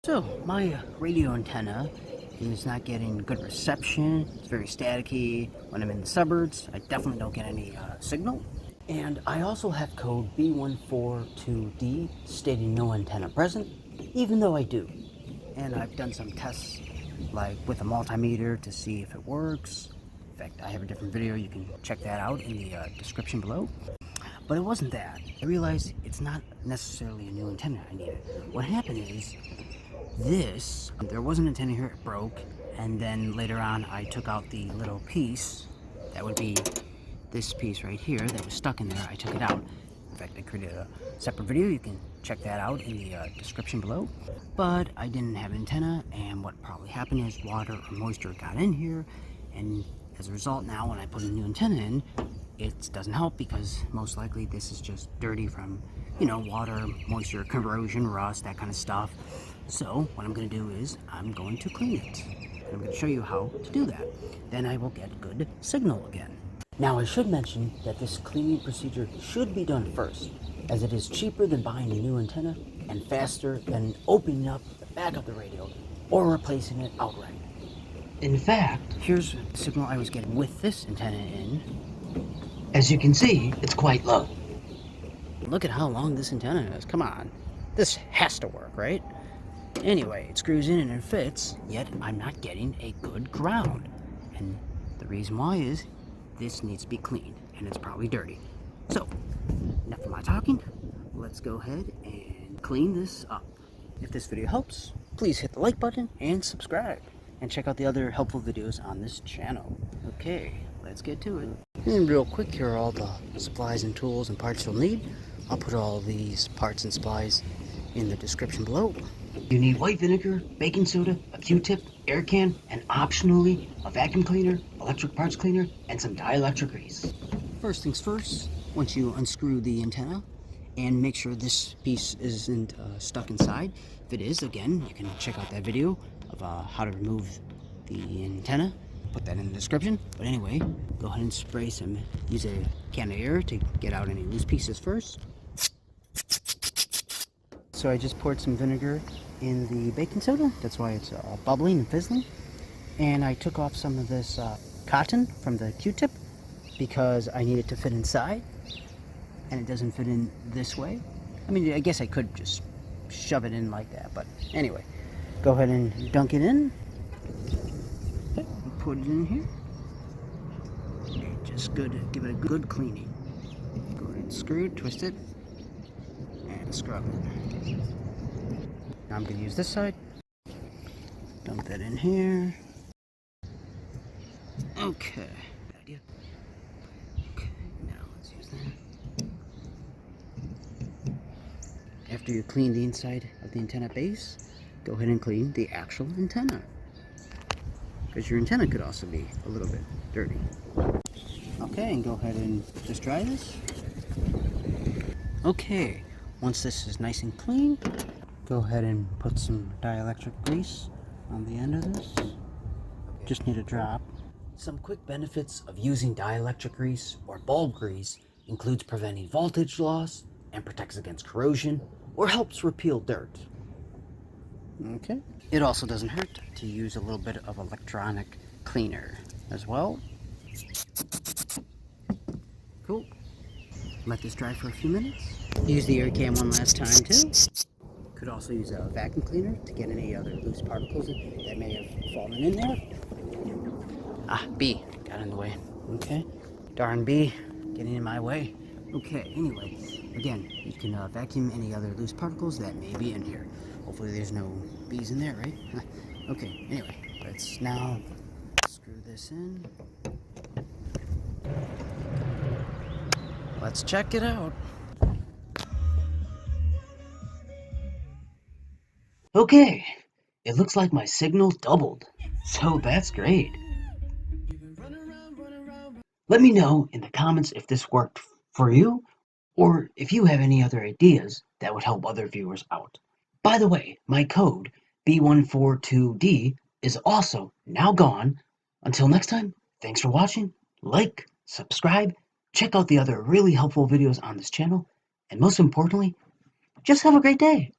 So, my radio antenna is not getting good reception. It's very staticky. When I'm in the suburbs, I definitely don't get any signal. And I also have code B142D stating no antenna present, even though I do. And I've done some tests, like with a multimeter to see if it works. In fact, I have a different video. You can check that out in the description below. But it wasn't that. I realized it's not necessarily a new antenna I needed. What happened is, there was an antenna here, it broke, and then later on I took out the little piece, that would be this piece right here that was stuck in there. I took it out. In fact, I created a separate video, you can check that out in the description below. But I didn't have an antenna, and what probably happened is water or moisture got in here, and as a result now when I put a new antenna in, it doesn't help because most likely this is just dirty from, water, moisture, corrosion, rust, that kind of stuff. So what I'm going to do is I'm going to clean it. I'm going to show you how to do that. Then I will get good signal again. Now I should mention that this cleaning procedure should be done first, as it is cheaper than buying a new antenna and faster than opening up the back of the radio or replacing it outright. In fact, here's the signal I was getting with this antenna in. As you can see, it's quite low. Look at how long this antenna is. Come on. This has to work, right? Anyway, it screws in and it fits, yet I'm not getting a good ground. And the reason why is this needs to be cleaned, and it's probably dirty. So, enough of my talking. Let's go ahead and clean this up. If this video helps, please hit the like button and subscribe. And check out the other helpful videos on this channel. Okay, let's get to it. And real quick, here are all the supplies and tools and parts you'll need. I'll put all these parts and supplies in the description below. You need white vinegar, baking soda, a Q-tip, air can, and optionally a vacuum cleaner, electric parts cleaner, and some dielectric grease. First things first, once you unscrew the antenna and make sure this piece isn't stuck inside. If it is, again, you can check out that video of how to remove the antenna. Put that in the description. But anyway, go ahead and use a can of air to get out any loose pieces first. So I just poured some vinegar in the baking soda. That's why it's bubbling and fizzling. And I took off some of this cotton from the Q-tip because I need it to fit inside. And it doesn't fit in this way. I mean, I guess I could just shove it in like that. But anyway, go ahead and dunk it in. Put it in here. And just give it a good cleaning. Go ahead and screw it, twist it, and scrub it. Now I'm going to use this side. Dump that in here. Okay. Bad idea. Okay, now let's use that. After you clean the inside of the antenna base, go ahead and clean the actual antenna. Because your antenna could also be a little bit dirty. Okay, and go ahead and just dry this. Okay, once this is nice and clean, go ahead and put some dielectric grease on the end of this. Just need a drop. Some quick benefits of using dielectric grease or bulb grease includes preventing voltage loss and protects against corrosion or helps repel dirt. Okay. It also doesn't hurt to use a little bit of electronic cleaner as well. Cool. Let this dry for a few minutes. Use the air can one last time too. Could also use a vacuum cleaner to get any other loose particles that may have fallen in there. Ah, bee got in the way. Okay. Darn bee getting in my way. Okay, anyway, again, you can vacuum any other loose particles that may be in here. Hopefully there's no bees in there, right? Okay, anyway, let's now screw this in. Let's check it out. Okay, it looks like my signal doubled, so that's great. Let me know in the comments if this worked for you, or if you have any other ideas that would help other viewers out. By the way, my code, B142D, is also now gone. Until next time, thanks for watching, like, subscribe, check out the other really helpful videos on this channel, and most importantly, just have a great day.